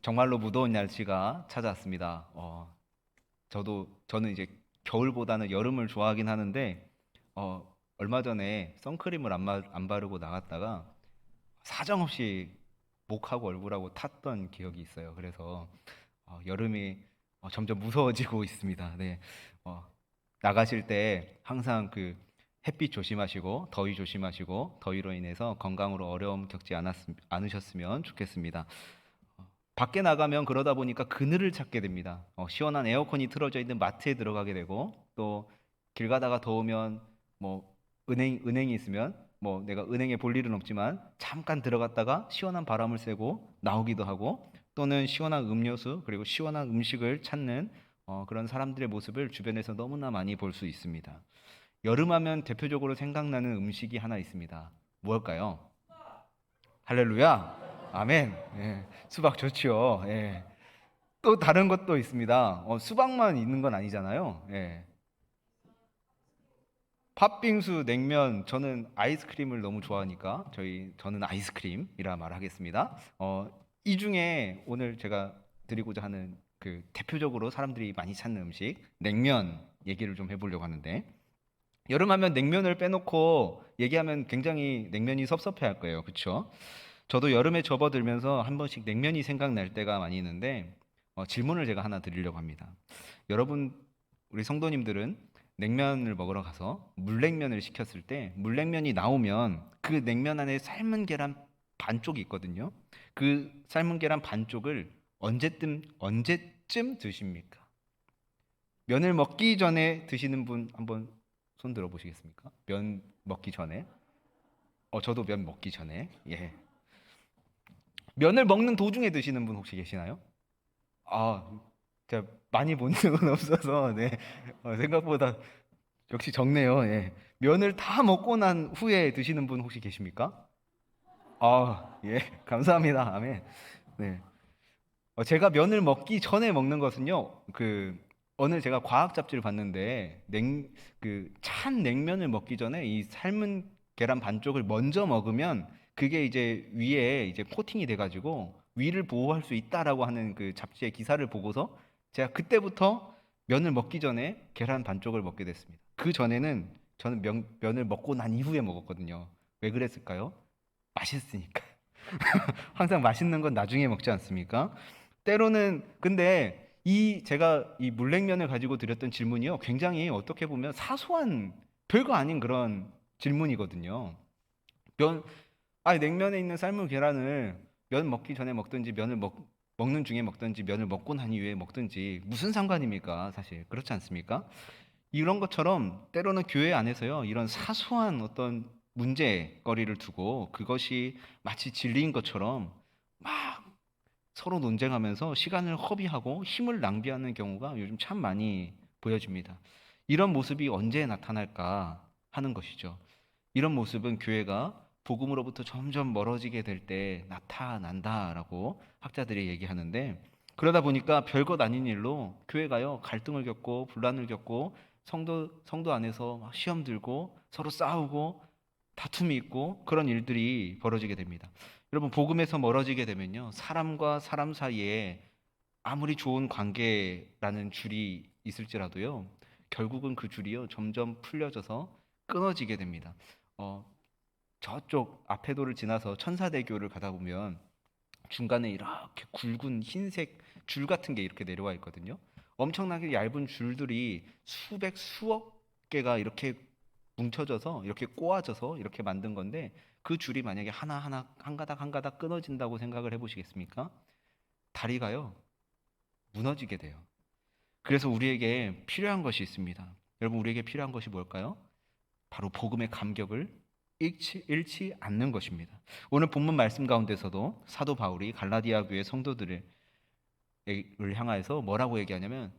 정말로 무더운 날씨가 찾아왔습니다. 저는 이제 겨울보다는 여름을 좋아하긴 하는데, 얼마 전에 선크림을 안 바르고 나갔다가 사정없이 목하고 얼굴하고 탔던 기억이 있어요. 그래서 여름이 점점 무서워지고 있습니다. 네. 어, 나가실 때 항상 그 햇빛 조심하시고 더위 조심하시고 더위로 인해서 건강으로 어려움 겪지 않으셨으면 좋겠습니다. 밖에 나가면 그러다 보니까 그늘을 찾게 됩니다. 시원한 에어컨이 틀어져 있는 마트에 들어가게 되고, 또 길 가다가 더우면 뭐 은행이 있으면 뭐 내가 은행에 볼 일은 없지만 잠깐 들어갔다가 시원한 바람을 쐬고 나오기도 하고, 또는 시원한 음료수 그리고 시원한 음식을 찾는 그런 사람들의 모습을 주변에서 너무나 많이 볼 수 있습니다. 여름하면 대표적으로 생각나는 음식이 하나 있습니다. 무엇일까요? 할렐루야. 아멘. 예, 수박 좋지요. 예. 또 다른 것도 있습니다. 수박만 있는 건 아니잖아요. 예. 팥빙수, 냉면, 저는 아이스크림을 너무 좋아하니까 저는 아이스크림이라 말하겠습니다. 이 중에 오늘 제가 드리고자 하는 그 대표적으로 사람들이 많이 찾는 음식, 냉면 얘기를 좀 해보려고 하는데, 여름하면 냉면을 빼놓고 얘기하면 굉장히 냉면이 섭섭해할 거예요. 그렇죠? 저도 여름에 접어들면서 한 번씩 냉면이 생각날 때가 많이 있는데, 질문을 제가 하나 드리려고 합니다. 여러분, 우리 성도님들은 냉면을 먹으러 가서 물냉면을 시켰을 때 물냉면이 나오면 그 냉면 안에 삶은 계란 반쪽이 있거든요. 그 삶은 계란 반쪽을 언제쯤 드십니까? 면을 먹기 전에 드시는 분 한번 손 들어 보시겠습니까? 면 먹기 전에. 저도 면 먹기 전에. 예. 면을 먹는 도중에 드시는 분 혹시 계시나요? 아, 제가 많이 본 적은 없어서, 네. 생각보다 역시 적네요. 예. 면을 다 먹고 난 후에 드시는 분 혹시 계십니까? 예. 감사합니다. 아멘. 네. 제가 면을 먹기 전에 먹는 것은요, 어느 제가 과학 잡지를 봤는데, 찬 냉면을 먹기 전에 이 삶은 계란 반쪽을 먼저 먹으면 그게 이제 위에 이제 코팅이 돼가지고 위를 보호할 수 있다라고 하는 그 잡지의 기사를 보고서 제가 그때부터 면을 먹기 전에 계란 반쪽을 먹게 됐습니다. 그 전에는 저는 면을 먹고 난 이후에 먹었거든요. 왜 그랬을까요? 맛있으니까. 항상 맛있는 건 나중에 먹지 않습니까? 때로는 근데 제가 이 물냉면을 가지고 드렸던 질문이요. 굉장히 어떻게 보면 사소한 별거 아닌 그런 질문이거든요. 면 냉면에 있는 삶은 계란을 면 먹기 전에 먹든지 먹는 중에 먹든지 면을 먹고 난 이후에 먹든지 무슨 상관입니까? 사실 그렇지 않습니까? 이런 것처럼 때로는 교회 안에서요, 이런 사소한 어떤 문제거리를 두고 그것이 마치 진리인 것처럼 막 서로 논쟁하면서 시간을 허비하고 힘을 낭비하는 경우가 요즘 참 많이 보여집니다. 이런 모습이 언제 나타날까 하는 것이죠. 이런 모습은 교회가 복음으로부터 점점 멀어지게 될 때 나타난다라고 학자들이 얘기하는데, 그러다 보니까 별것 아닌 일로 교회가요 갈등을 겪고 분란을 겪고 성도 안에서 막 시험 들고 서로 싸우고 다툼이 있고 그런 일들이 벌어지게 됩니다. 여러분, 복음에서 멀어지게 되면요, 사람과 사람 사이에 아무리 좋은 관계라는 줄이 있을지라도요, 결국은 그 줄이요 점점 풀려져서 끊어지게 됩니다. 어, 저쪽 앞에도를 지나서 천사대교를 가다 보면 중간에 이렇게 굵은 흰색 줄 같은 게 이렇게 내려와 있거든요. 엄청나게 얇은 줄들이 수억 개가 이렇게 뭉쳐져서 이렇게 꼬아져서 이렇게 만든 건데, 그 줄이 만약에 하나하나 한 가닥 끊어진다고 생각을 해보시겠습니까? 다리가요 무너지게 돼요. 그래서 우리에게 필요한 것이 있습니다. 여러분, 우리에게 필요한 것이 뭘까요? 바로 복음의 감격을 잃지 않는 것입니다. 오늘 본문 말씀 가운데서도 사도 바울이 갈라디아 교회 성도들을 향하여서 뭐라고 얘기하냐면,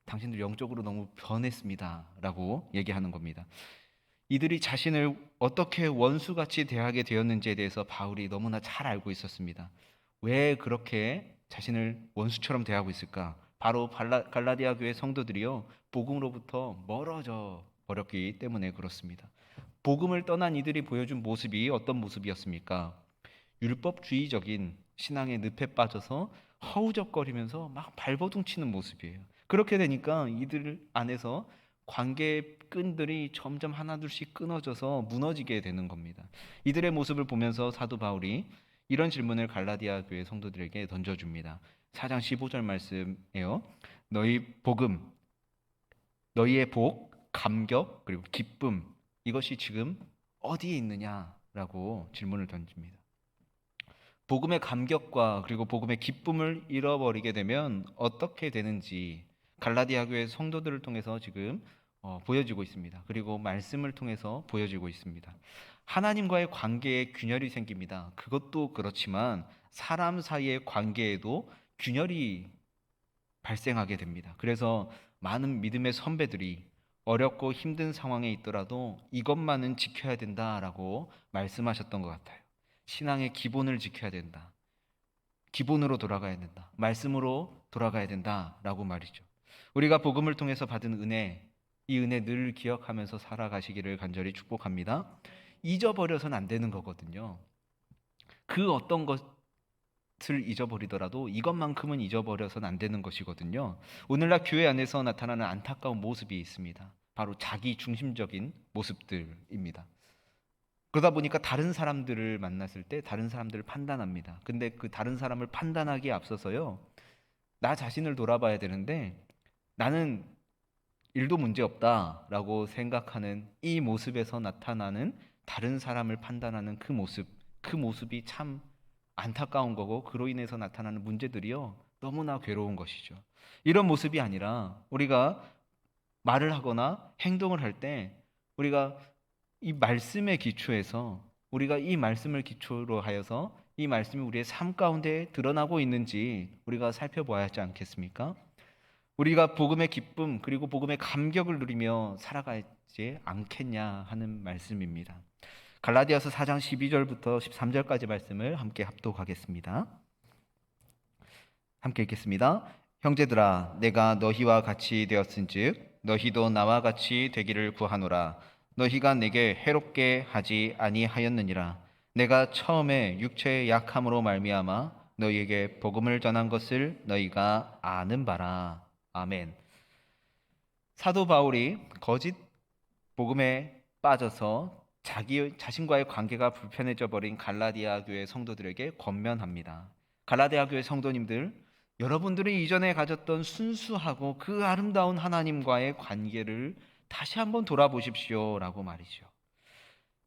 당신들 영적으로 너무 변했습니다라고 얘기하는 겁니다. 이들이 자신을 어떻게 원수같이 대하게 되었는지에 대해서 바울이 너무나 잘 알고 있었습니다. 왜 그렇게 자신을 원수처럼 대하고 있을까? 바로 갈라디아 교회 성도들이요, 복음으로부터 멀어져 버렸기 때문에 그렇습니다. 복음을 떠난 이들이 보여준 모습이 어떤 모습이었습니까? 율법주의적인 신앙의 늪에 빠져서 허우적거리면서 막 발버둥 치는 모습이에요. 그렇게 되니까 이들 안에서 관계의 끈들이 점점 하나둘씩 끊어져서 무너지게 되는 겁니다. 이들의 모습을 보면서 사도 바울이 이런 질문을 갈라디아 교회 성도들에게 던져줍니다. 4장 15절 말씀이에요. 너희 복음, 너희의 복, 감격, 그리고 기쁨, 이것이 지금 어디에 있느냐라고 질문을 던집니다. 복음의 감격과 그리고 복음의 기쁨을 잃어버리게 되면 어떻게 되는지 갈라디아 교회 성도들을 통해서 지금 보여지고 있습니다. 그리고 말씀을 통해서 보여지고 있습니다. 하나님과의 관계에 균열이 생깁니다. 그것도 그렇지만 사람 사이의 관계에도 균열이 발생하게 됩니다. 그래서 많은 믿음의 선배들이 어렵고 힘든 상황에 있더라도 이것만은 지켜야 된다라고 말씀하셨던 것 같아요. 신앙의 기본을 지켜야 된다. 기본으로 돌아가야 된다. 말씀으로 돌아가야 된다라고 말이죠. 우리가 복음을 통해서 받은 은혜, 이 은혜 늘 기억하면서 살아가시기를 간절히 축복합니다. 잊어버려서는 안 되는 거거든요. 그 어떤 것을 잊어버리더라도 이것만큼은 잊어버려서는 안 되는 것이거든요. 오늘날 교회 안에서 나타나는 안타까운 모습이 있습니다. 바로 자기 중심적인 모습들입니다. 그러다 보니까 다른 사람들을 만났을 때 다른 사람들을 판단합니다. 근데 그 다른 사람을 판단하기에 앞서서요, 나 자신을 돌아봐야 되는데 나는 일도 문제없다라고 생각하는 이 모습에서 나타나는 다른 사람을 판단하는 그 모습이 참 안타까운 거고, 그로 인해서 나타나는 문제들이요, 너무나 괴로운 것이죠. 이런 모습이 아니라 우리가 말을 하거나 행동을 할 때 우리가 이 말씀의 기초에서, 우리가 이 말씀을 기초로 하여서 이 말씀이 우리의 삶 가운데 드러나고 있는지 우리가 살펴봐야 하지 않겠습니까? 우리가 복음의 기쁨 그리고 복음의 감격을 누리며 살아가지 않겠냐 하는 말씀입니다. 갈라디아서 4장 12절부터 13절까지 말씀을 함께 합독하겠습니다. 함께 읽겠습니다. 형제들아, 내가 너희와 같이 되었은즉 너희도 나와 같이 되기를 구하노라. 너희가 내게 해롭게 하지 아니하였느니라. 내가 처음에 육체의 약함으로 말미암아 너희에게 복음을 전한 것을 너희가 아는 바라. 아멘. 사도 바울이 거짓 복음에 빠져서 자신과의 관계가 불편해져 버린 갈라디아 교회 성도들에게 권면합니다. 갈라디아 교회 성도님들, 여러분들이 이전에 가졌던 순수하고 그 아름다운 하나님과의 관계를 다시 한번 돌아보십시오라고 말이죠.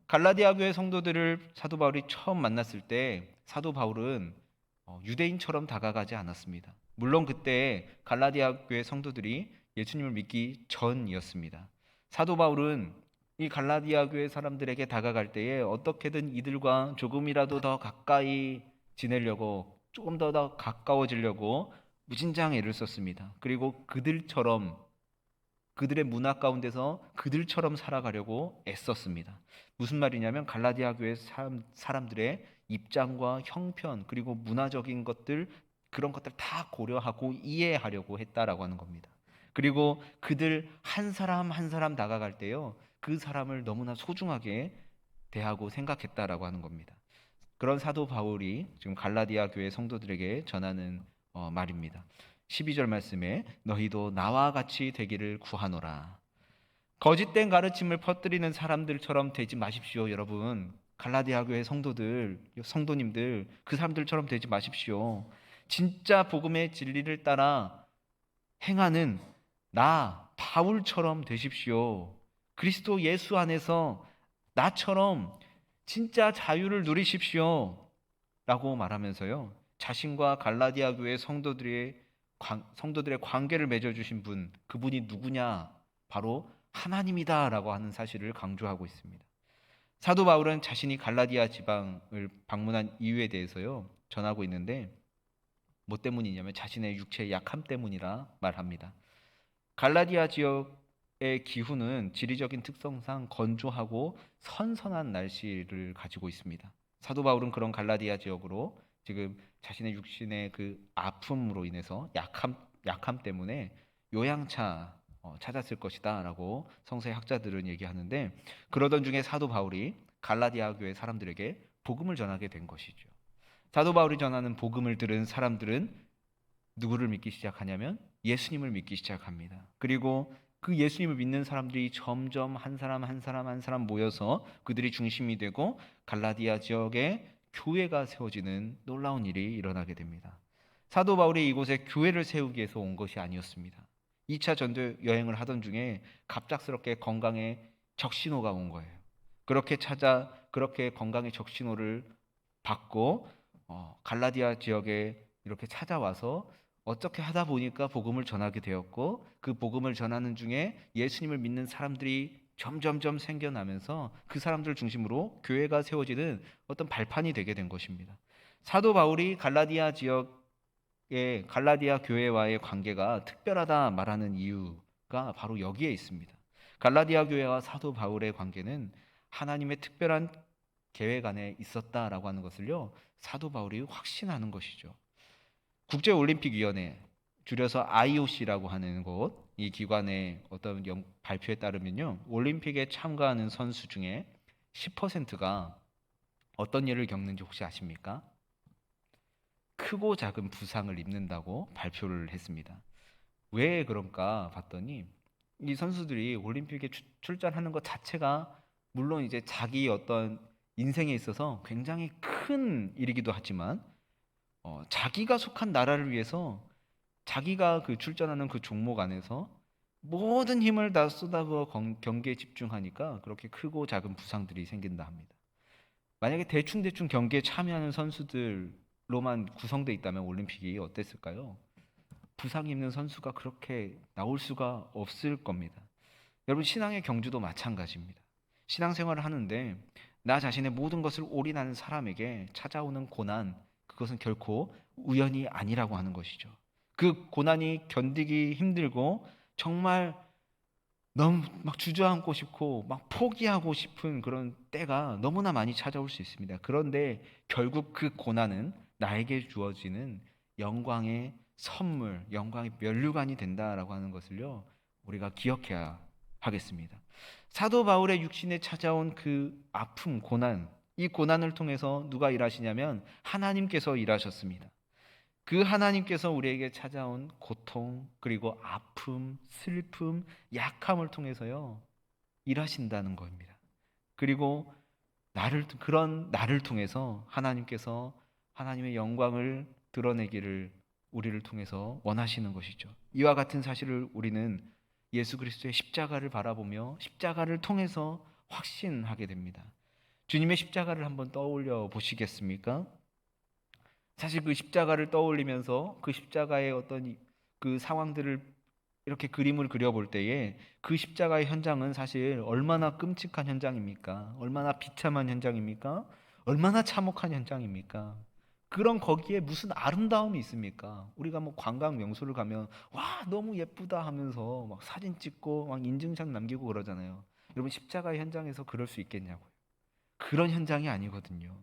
갈라디아 교회 성도들을 사도 바울이 처음 만났을 때 사도 바울은 유대인처럼 다가가지 않았습니다. 물론 그때 갈라디아 교회 성도들이 예수님을 믿기 전이었습니다. 사도 바울은 이 갈라디아 교회 사람들에게 다가갈 때에 어떻게든 이들과 조금이라도 더 가까이 지내려고, 조금 더 가까워지려고 무진장 애를 썼습니다. 그리고 그들의 문화 가운데서 그들처럼 살아가려고 애썼습니다. 무슨 말이냐면 갈라디아 교회 사람들의 입장과 형편 그리고 문화적인 것들, 그런 것들 다 고려하고 이해하려고 했다라고 하는 겁니다. 그리고 그들 한 사람 한 사람 다가갈 때요, 그 사람을 너무나 소중하게 대하고 생각했다라고 하는 겁니다. 그런 사도 바울이 지금 갈라디아 교회 성도들에게 전하는 말입니다. 12절 말씀에 너희도 나와 같이 되기를 구하노라. 거짓된 가르침을 퍼뜨리는 사람들처럼 되지 마십시오, 여러분. 갈라디아 교회 성도님들, 그 사람들처럼 되지 마십시오. 진짜 복음의 진리를 따라 행하는 바울처럼 되십시오. 그리스도 예수 안에서 나처럼 진짜 자유를 누리십시오 라고 말하면서요, 자신과 갈라디아 교회 성도들의 관계를 맺어주신 분, 그분이 누구냐? 바로 하나님이다 라고 하는 사실을 강조하고 있습니다. 사도 바울은 자신이 갈라디아 지방을 방문한 이유에 대해서요, 전하고 있는데 뭐 때문이냐면 자신의 육체의 약함 때문이라 말합니다. 갈라디아 지역의 기후는 지리적인 특성상 건조하고 선선한 날씨를 가지고 있습니다. 사도 바울은 그런 갈라디아 지역으로 지금 자신의 육신의 그 아픔으로 인해서 약함 때문에 요양차 찾았을 것이다 라고 성서의 학자들은 얘기하는데, 그러던 중에 사도 바울이 갈라디아 교회 사람들에게 복음을 전하게 된 것이죠. 사도 바울이 전하는 복음을 들은 사람들은 누구를 믿기 시작하냐면 예수님을 믿기 시작합니다. 그리고 그 예수님을 믿는 사람들이 점점 한 사람 한 사람 한 사람 모여서 그들이 중심이 되고 갈라디아 지역에 교회가 세워지는 놀라운 일이 일어나게 됩니다. 사도 바울이 이곳에 교회를 세우기 위해서 온 것이 아니었습니다. 2차 전도 여행을 하던 중에 갑작스럽게 건강에 적신호가 온 거예요. 그렇게 건강의 적신호를 받고 갈라디아 지역에 이렇게 찾아와서 어떻게 하다 보니까 복음을 전하게 되었고, 그 복음을 전하는 중에 예수님을 믿는 사람들이 점점점 생겨나면서 그 사람들 중심으로 교회가 세워지는 어떤 발판이 되게 된 것입니다. 사도 바울이 갈라디아 지역의 갈라디아 교회와의 관계가 특별하다 말하는 이유가 바로 여기에 있습니다. 갈라디아 교회와 사도 바울의 관계는 하나님의 특별한 계획 안에 있었다라고 하는 것을요, 사도 바울이 확신하는 것이죠. 국제올림픽위원회, 줄여서 IOC라고 하는 곳, 이 기관의 어떤 발표에 따르면요, 올림픽에 참가하는 선수 중에 10%가 어떤 일을 겪는지 혹시 아십니까? 크고 작은 부상을 입는다고 발표를 했습니다. 왜 그런가 봤더니 이 선수들이 올림픽에 출전하는 것 자체가 물론 이제 자기 어떤 인생에 있어서 굉장히 큰 일이기도 하지만 자기가 속한 나라를 위해서 자기가 그 출전하는 그 종목 안에서 모든 힘을 다 쏟아부어 경기에 집중하니까 그렇게 크고 작은 부상들이 생긴다 합니다. 만약에 대충 경기에 참여하는 선수들로만 구성되어 있다면 올림픽이 어땠을까요? 부상 입는 선수가 그렇게 나올 수가 없을 겁니다. 여러분, 신앙의 경주도 마찬가지입니다. 신앙생활을 하는데 나 자신의 모든 것을 올인하는 사람에게 찾아오는 고난, 그것은 결코 우연이 아니라고 하는 것이죠. 그 고난이 견디기 힘들고 정말 너무 막 주저앉고 싶고 막 포기하고 싶은 그런 때가 너무나 많이 찾아올 수 있습니다. 그런데 결국 그 고난은 나에게 주어지는 영광의 선물, 영광의 면류관이 된다라고 하는 것을요, 우리가 기억해야 하겠습니다. 사도 바울의 육신에 찾아온 그 아픔, 고난, 이 고난을 통해서 누가 일하시냐면 하나님께서 일하셨습니다. 그 하나님께서 우리에게 찾아온 고통, 그리고 아픔, 슬픔, 약함을 통해서요, 일하신다는 겁니다. 그리고 그런 나를 통해서 하나님께서 하나님의 영광을 드러내기를 우리를 통해서 원하시는 것이죠. 이와 같은 사실을 우리는 예수 그리스도의 십자가를 바라보며 십자가를 통해서 확신하게 됩니다. 주님의 십자가를 한번 떠올려 보시겠습니까? 사실 그 십자가를 떠올리면서 그 십자가의 어떤 그 상황들을 이렇게 그림을 그려볼 때에 그 십자가의 현장은 사실 얼마나 끔찍한 현장입니까? 얼마나 비참한 현장입니까? 얼마나 참혹한 현장입니까? 그런 거기에 무슨 아름다움이 있습니까? 우리가 뭐 관광 명소를 가면 와 너무 예쁘다 하면서 막 사진 찍고 막 인증샷 남기고 그러잖아요. 여러분, 십자가의 현장에서 그럴 수 있겠냐고요? 그런 현장이 아니거든요.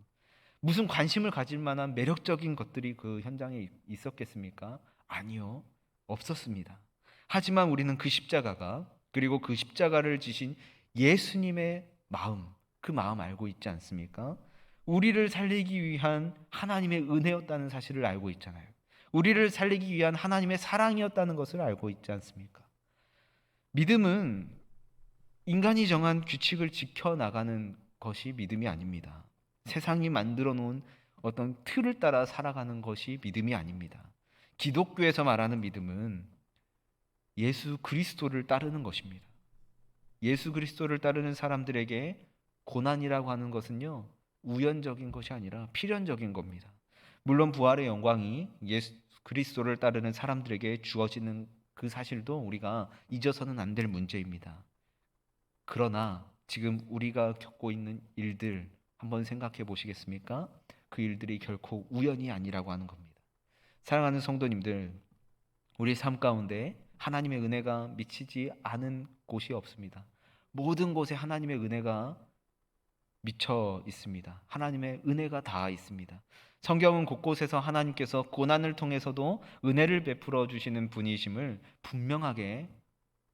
무슨 관심을 가질 만한 매력적인 것들이 그 현장에 있었겠습니까? 아니요. 없었습니다. 하지만 우리는 그 십자가가, 그리고 그 십자가를 지신 예수님의 마음, 그 마음 알고 있지 않습니까? 우리를 살리기 위한 하나님의 은혜였다는 사실을 알고 있잖아요. 우리를 살리기 위한 하나님의 사랑이었다는 것을 알고 있지 않습니까? 믿음은 인간이 정한 규칙을 지켜나가는 것이 믿음이 아닙니다. 세상이 만들어 놓은 어떤 틀을 따라 살아가는 것이 믿음이 아닙니다. 기독교에서 말하는 믿음은 예수 그리스도를 따르는 것입니다. 예수 그리스도를 따르는 사람들에게 고난이라고 하는 것은요, 우연적인 것이 아니라 필연적인 겁니다. 물론 부활의 영광이 예수 그리스도를 따르는 사람들에게 주어지는 그 사실도 우리가 잊어서는 안 될 문제입니다. 그러나 지금 우리가 겪고 있는 일들 한번 생각해 보시겠습니까? 그 일들이 결코 우연이 아니라고 하는 겁니다. 사랑하는 성도님들, 우리 삶 가운데 하나님의 은혜가 미치지 않은 곳이 없습니다. 모든 곳에 하나님의 은혜가 미쳐 있습니다. 하나님의 은혜가 다 있습니다. 성경은 곳곳에서 하나님께서 고난을 통해서도 은혜를 베풀어 주시는 분이심을 분명하게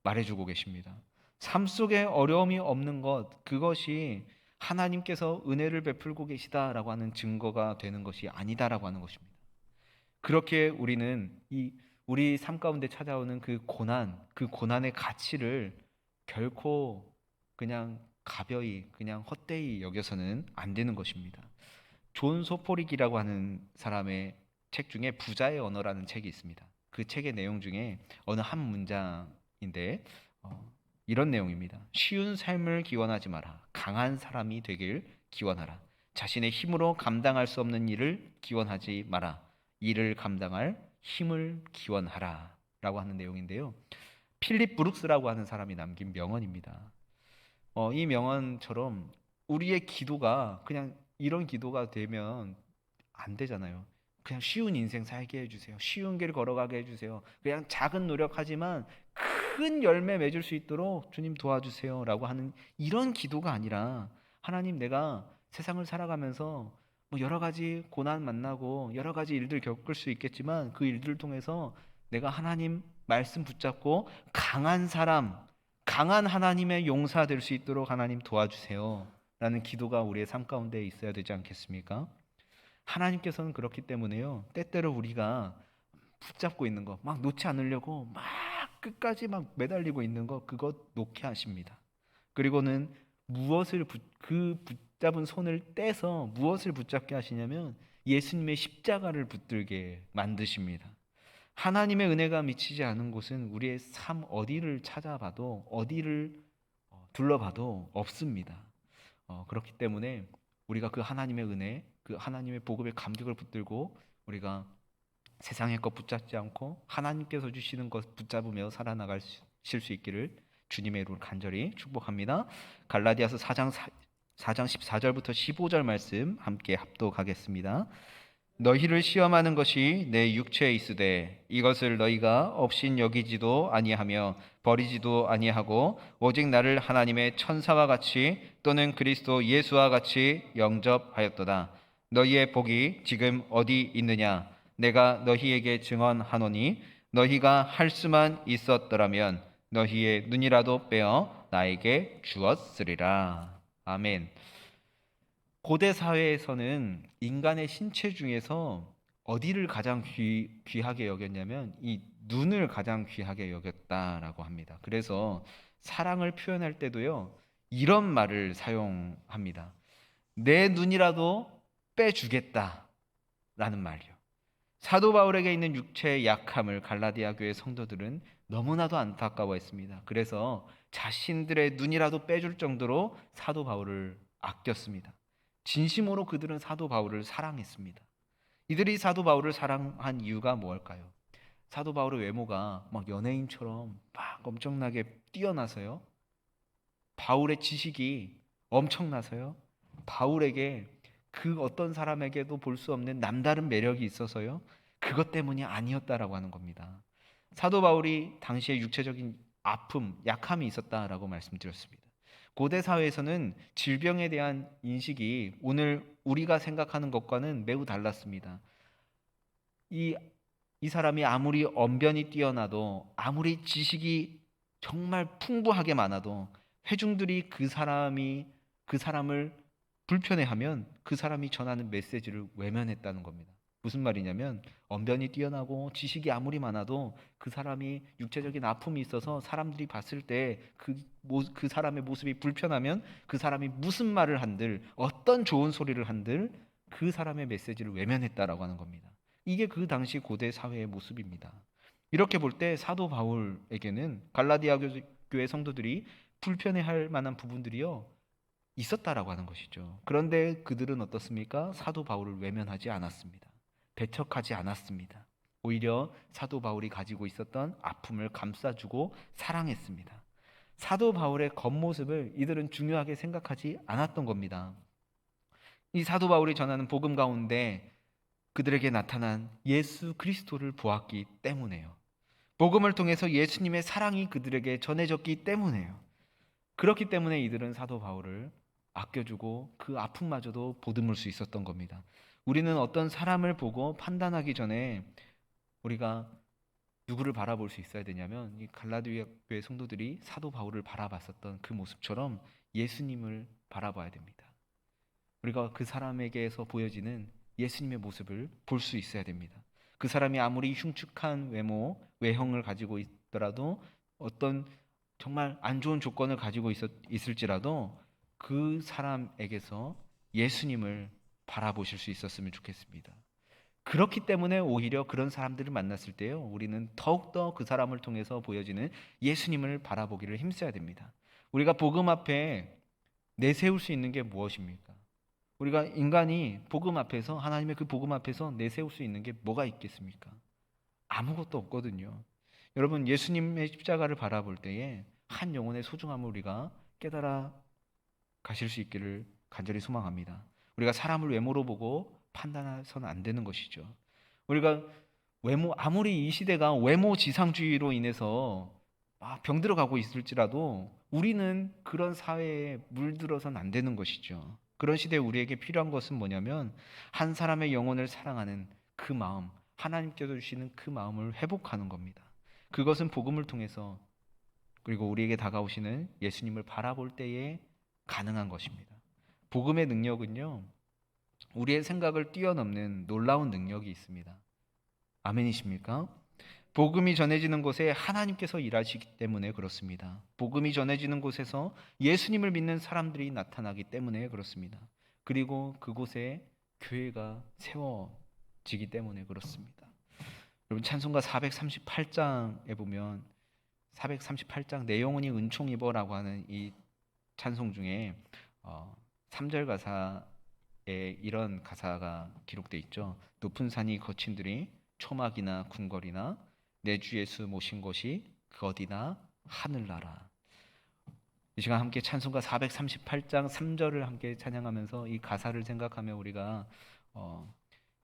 말해주고 계십니다. 삶 속에 어려움이 없는 것, 그것이 하나님께서 은혜를 베풀고 계시다라고 하는 증거가 되는 것이 아니다라고 하는 것입니다. 그렇게 우리는 우리 삶 가운데 찾아오는 그 고난의 가치를 결코 그냥 가벼이, 그냥 헛되이 여겨서는 안 되는 것입니다. 존 소포릭이라고 하는 사람의 책 중에 부자의 언어라는 책이 있습니다. 그 책의 내용 중에 어느 한 문장인데 이런 내용입니다. 쉬운 삶을 기원하지 마라. 강한 사람이 되길 기원하라. 자신의 힘으로 감당할 수 없는 일을 기원하지 마라. 이를 감당할 힘을 기원하라. 라고 하는 내용인데요. 필립 브룩스라고 하는 사람이 남긴 명언입니다. 이 명언처럼 우리의 기도가 그냥 이런 기도가 되면 안 되잖아요. 그냥 쉬운 인생 살게 해주세요. 쉬운 길 걸어가게 해주세요. 그냥 작은 노력하지만 큰 열매 맺을 수 있도록 주님 도와주세요. 라고 하는 이런 기도가 아니라 하나님 내가 세상을 살아가면서 뭐 여러 가지 고난 만나고 여러 가지 일들 겪을 수 있겠지만 그 일들을 통해서 내가 하나님 말씀 붙잡고 강한 사람, 강한 하나님의 용사 될 수 있도록 하나님 도와주세요. 라는 기도가 우리의 삶 가운데 있어야 되지 않겠습니까? 하나님께서는 그렇기 때문에요. 때때로 우리가 붙잡고 있는 거 막 놓지 않으려고 막 끝까지 막 매달리고 있는 거 그거 놓게 하십니다. 그리고는 그 붙잡은 손을 떼서 무엇을 붙잡게 하시냐면 예수님의 십자가를 붙들게 만드십니다. 하나님의 은혜가 미치지 않은 곳은 우리의 삶 어디를 찾아봐도 어디를 둘러봐도 없습니다. 그렇기 때문에 우리가 그 하나님의 은혜, 그 하나님의 복음의 감격을 붙들고 우리가 세상의 것 붙잡지 않고 하나님께서 주시는 것 붙잡으며 살아나가실 수 있기를 주님의 이름으로 간절히 축복합니다. 갈라디아서 4장 14절부터 15절 말씀 함께 합독하겠습니다. 너희를 시험하는 것이 내 육체에 있으되 이것을 너희가 업신 여기지도 아니하며 버리지도 아니하고 오직 나를 하나님의 천사와 같이 또는 그리스도 예수와 같이 영접하였도다. 너희의 복이 지금 어디 있느냐? 내가 너희에게 증언하노니 너희가 할 수만 있었더라면 너희의 눈이라도 빼어 나에게 주었으리라. 아멘. 고대 사회에서는 인간의 신체 중에서 어디를 가장 귀하게 여겼냐면 이 눈을 가장 귀하게 여겼다라고 합니다. 그래서 사랑을 표현할 때도요, 이런 말을 사용합니다. 내 눈이라도 빼주겠다라는 말이요. 사도 바울에게 있는 육체의 약함을 갈라디아 교회 성도들은 너무나도 안타까워했습니다. 그래서 자신들의 눈이라도 빼줄 정도로 사도 바울을 아꼈습니다. 진심으로 그들은 사도 바울을 사랑했습니다. 이들이 사도 바울을 사랑한 이유가 무엇일까요? 사도 바울의 외모가 막 연예인처럼 막 엄청나게 뛰어나서요. 바울의 지식이 엄청나서요. 바울에게 그 어떤 사람에게도 볼 수 없는 남다른 매력이 있어서요. 그것 때문이 아니었다라고 하는 겁니다. 사도 바울이 당시에 육체적인 아픔, 약함이 있었다라고 말씀드렸습니다. 고대 사회에서는 질병에 대한 인식이 오늘 우리가 생각하는 것과는 매우 달랐습니다. 이, 이 사람이 아무리 언변이 뛰어나도 아무리 지식이 정말 풍부하게 많아도 회중들이 그 사람을 불편해하면 그 사람이 전하는 메시지를 외면했다는 겁니다. 무슨 말이냐면 언변이 뛰어나고 지식이 아무리 많아도 그 사람이 육체적인 아픔이 있어서 사람들이 봤을 때 그 사람의 모습이 불편하면 그 사람이 무슨 말을 한들 어떤 좋은 소리를 한들 그 사람의 메시지를 외면했다라고 하는 겁니다. 이게 그 당시 고대 사회의 모습입니다. 이렇게 볼 때 사도 바울에게는 갈라디아 교회 성도들이 불편해할 만한 부분들이요 있었다라고 하는 것이죠. 그런데 그들은 어떻습니까? 사도 바울을 외면하지 않았습니다. 배척하지 않았습니다. 오히려 사도 바울이 가지고 있었던 아픔을 감싸주고 사랑했습니다. 사도 바울의 겉모습을 이들은 중요하게 생각하지 않았던 겁니다. 이 사도 바울이 전하는 복음 가운데 그들에게 나타난 예수 그리스도를 보았기 때문에요. 복음을 통해서 예수님의 사랑이 그들에게 전해졌기 때문에요. 그렇기 때문에 이들은 사도 바울을 아껴주고 그 아픔마저도 보듬을 수 있었던 겁니다. 우리는 어떤 사람을 보고 판단하기 전에 우리가 누구를 바라볼 수 있어야 되냐면 이 갈라디아 교회 성도들이 사도 바울을 바라봤었던 그 모습처럼 예수님을 바라봐야 됩니다. 우리가 그 사람에게서 보여지는 예수님의 모습을 볼 수 있어야 됩니다. 그 사람이 아무리 흉측한 외형을 가지고 있더라도, 어떤 정말 안 좋은 조건을 가지고 있을지라도 그 사람에게서 예수님을 바라보실 수 있었으면 좋겠습니다. 그렇기 때문에 오히려 그런 사람들을 만났을 때요, 우리는 더욱더 그 사람을 통해서 보여지는 예수님을 바라보기를 힘써야 됩니다. 우리가 복음 앞에 내세울 수 있는 게 무엇입니까? 우리가 인간이 복음 앞에서, 하나님의 그 복음 앞에서 내세울 수 있는 게 뭐가 있겠습니까? 아무것도 없거든요. 여러분, 예수님의 십자가를 바라볼 때에 한 영혼의 소중함을 우리가 깨달아 가실 수 있기를 간절히 소망합니다. 우리가 사람을 외모로 보고 판단해서는 안 되는 것이죠. 우리가 아무리 이 시대가 외모 지상주의로 인해서 병들어가고 있을지라도 우리는 그런 사회에 물들어서는 안 되는 것이죠. 그런 시대에 우리에게 필요한 것은 뭐냐면, 한 사람의 영혼을 사랑하는 그 마음, 하나님께서 주시는 그 마음을 회복하는 겁니다. 그것은 복음을 통해서, 그리고 우리에게 다가오시는 예수님을 바라볼 때에 가능한 것입니다. 복음의 능력은요, 우리의 생각을 뛰어넘는 놀라운 능력이 있습니다. 아멘이십니까? 복음이 전해지는 곳에 하나님께서 일하시기 때문에 그렇습니다. 복음이 전해지는 곳에서 예수님을 믿는 사람들이 나타나기 때문에 그렇습니다. 그리고 그곳에 교회가 세워지기 때문에 그렇습니다. 여러분, 찬송가 438장에 보면 438장 내 영혼이 은총 입어라고 하는 이 찬송 중에 3절 가사에 이런 가사가 기록되어 있죠. 높은 산이 거친들이 초막이나 궁궐이나 내 주 예수 모신 곳이 그 어디나 하늘나라. 이 시간 함께 찬송가 438장 3절을 함께 찬양하면서 이 가사를 생각하며 우리가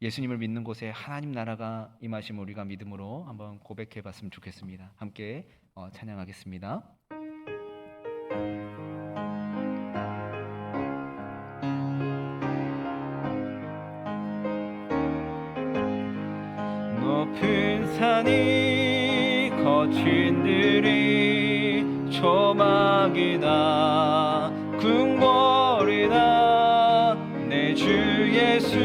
예수님을 믿는 곳에 하나님 나라가 임하심을 우리가 믿음으로 한번 고백해 봤으면 좋겠습니다. 함께 찬양하겠습니다. 높은 산이 거친들이 초막이나 궁궐이나 내 주 예수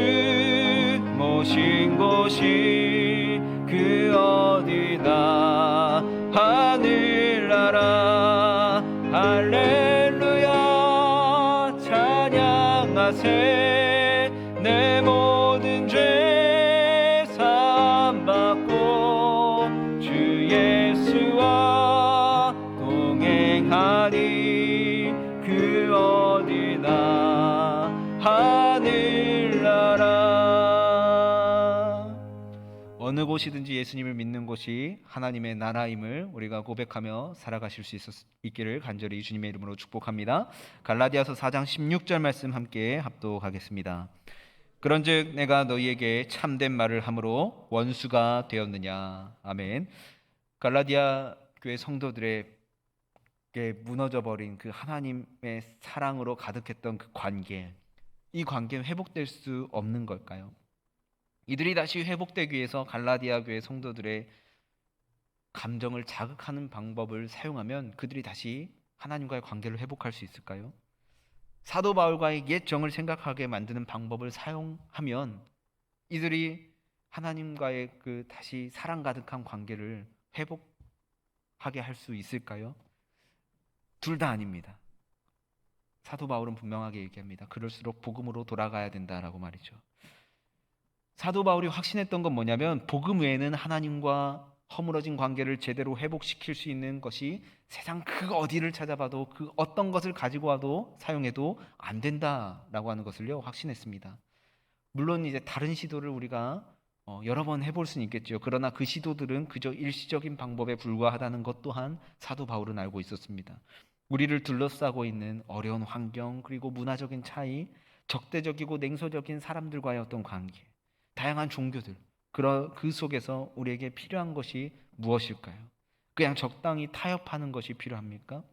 모신 곳이 그 어디나 하늘나라. 할렐루야 찬양하세. 내 모든 죄 사함받고 주 예수와 동행하니 그 어디나 하늘나라. 어느 곳이든지 예수님을 믿는 곳이 하나님의 나라임을 우리가 고백하며 살아가실 수 있기를 간절히 주님의 이름으로 축복합니다. 갈라디아서 4장 16절 말씀 함께 합독하겠습니다. 그런즉 내가 너희에게 참된 말을 함으로 원수가 되었느냐. 아멘. 갈라디아 교회 성도들에게 무너져버린 그 하나님의 사랑으로 가득했던 그 관계, 이 관계는 회복될 수 없는 걸까요? 이들이 다시 회복되기 위해서 갈라디아 교회 성도들의 감정을 자극하는 방법을 사용하면 그들이 다시 하나님과의 관계를 회복할 수 있을까요? 사도 바울과의 옛 정을 생각하게 만드는 방법을 사용하면 이들이 하나님과의 그 다시 사랑 가득한 관계를 회복하게 할 수 있을까요? 둘 다 아닙니다. 사도 바울은 분명하게 얘기합니다. 그럴수록 복음으로 돌아가야 된다라고 말이죠. 사도 바울이 확신했던 건 뭐냐면, 복음 외에는 하나님과 허물어진 관계를 제대로 회복시킬 수 있는 것이 세상 그 어디를 찾아봐도, 그 어떤 것을 가지고 와도 사용해도 안 된다라고 하는 것을요 확신했습니다. 물론 이제 다른 시도를 우리가 여러 번 해볼 수는 있겠죠. 그러나 그 시도들은 그저 일시적인 방법에 불과하다는 것 또한 사도 바울은 알고 있었습니다. 우리를 둘러싸고 있는 어려운 환경, 그리고 문화적인 차이, 적대적이고 냉소적인 사람들과의 어떤 관계, 다양한 종교들, 그 속에서 우리에게 필요한 것이 무엇일까요? 그냥 적당히 타협하는 것이 필요합니까?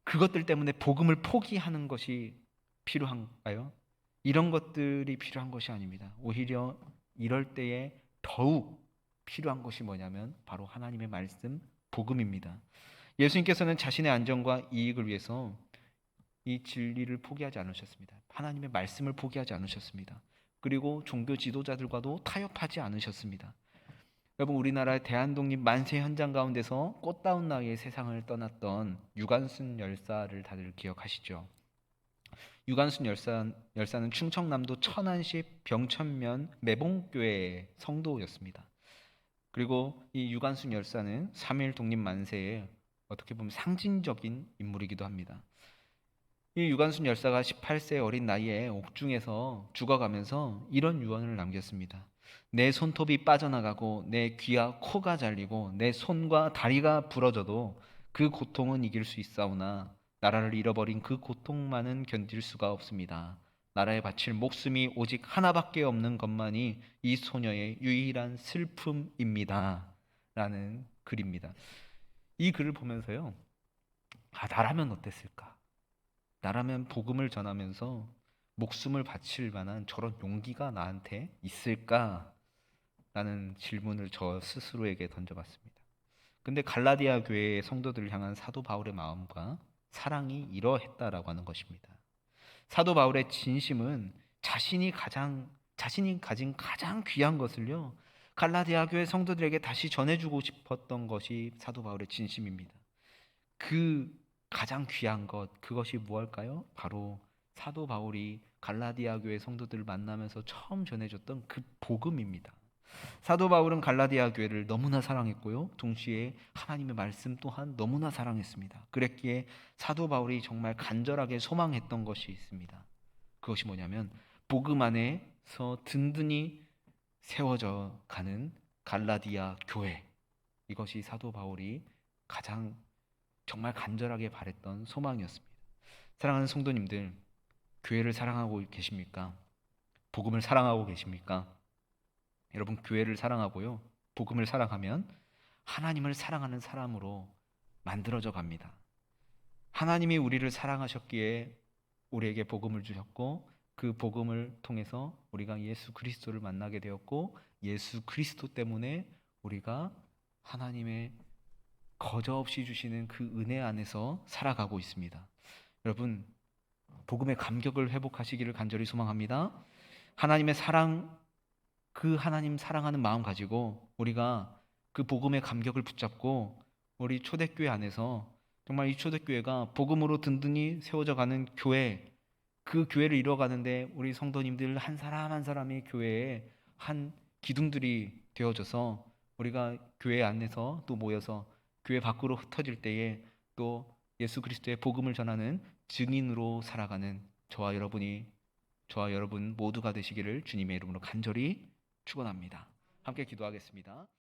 그것들 때문에 복음을 포기하는 것이 필요한가요? 이런 것들이 필요한 것이 아닙니다. 오히려 이럴 때에 더욱 필요한 것이 뭐냐면 바로 하나님의 말씀, 복음입니다. 예수님께서는 자신의 안전과 이익을 위해서 이 진리를 포기하지 않으셨습니다. 하나님의 말씀을 포기하지 않으셨습니다. 그리고 종교 지도자들과도 타협하지 않으셨습니다. 여러분, 우리나라의 대한독립 만세 현장 가운데서 꽃다운 나이에 세상을 떠났던 유관순 열사를 다들 기억하시죠? 유관순 열사는 충청남도 천안시 병천면 매봉교회 성도였습니다. 그리고 이 유관순 열사는 3.1 독립 만세에 어떻게 보면 상징적인 인물이기도 합니다. 이 유관순 열사가 18세 어린 나이에 옥중에서 죽어가면서 이런 유언을 남겼습니다. 내 손톱이 빠져나가고 내 귀와 코가 잘리고 내 손과 다리가 부러져도 그 고통은 이길 수 있사오나 나라를 잃어버린 그 고통만은 견딜 수가 없습니다. 나라에 바칠 목숨이 오직 하나밖에 없는 것만이 이 소녀의 유일한 슬픔입니다. 라는 글입니다. 이 글을 보면서요, 나라면 어땠을까? 나라면 복음을 전하면서 목숨을 바칠 만한 저런 용기가 나한테 있을까? 라는 질문을 저 스스로에게 던져봤습니다. 근데 갈라디아 교회의 성도들을 향한 사도 바울의 마음과 사랑이 이러했다라고 하는 것입니다. 사도 바울의 진심은 자신이 가진 가장 귀한 것을요, 갈라디아 교회 성도들에게 다시 전해주고 싶었던 것이 사도 바울의 진심입니다. 그 가장 귀한 것, 그것이 무엇일까요? 바로 사도 바울이 갈라디아 교회 성도들을 만나면서 처음 전해줬던 그 복음입니다. 사도 바울은 갈라디아 교회를 너무나 사랑했고요, 동시에 하나님의 말씀 또한 너무나 사랑했습니다. 그랬기에 사도 바울이 정말 간절하게 소망했던 것이 있습니다. 그것이 뭐냐면 복음 안에서 든든히 세워져 가는 갈라디아 교회, 이것이 사도 바울이 가장 정말 간절하게 바랬던 소망이었습니다. 사랑하는 성도님들, 교회를 사랑하고 계십니까? 복음을 사랑하고 계십니까? 여러분, 교회를 사랑하고요, 복음을 사랑하면 하나님을 사랑하는 사람으로 만들어져 갑니다. 하나님이 우리를 사랑하셨기에 우리에게 복음을 주셨고, 그 복음을 통해서 우리가 예수 그리스도를 만나게 되었고, 예수 그리스도 때문에 우리가 하나님의 거저없이 주시는 그 은혜 안에서 살아가고 있습니다. 여러분, 복음의 감격을 회복하시기를 간절히 소망합니다. 하나님의 사랑, 그 하나님 사랑하는 마음 가지고 우리가 그 복음의 감격을 붙잡고 우리 초대교회 안에서 정말 이 초대교회가 복음으로 든든히 세워져 가는 교회, 그 교회를 이뤄가는데 우리 성도님들 한 사람 한 사람이 교회에 한 기둥들이 되어져서 우리가 교회 안에서 또 모여서 교회 밖으로 흩어질 때에 또 예수 그리스도의 복음을 전하는 증인으로 살아가는 저와 여러분 모두가 되시기를 주님의 이름으로 간절히 축원합니다. 함께 기도하겠습니다.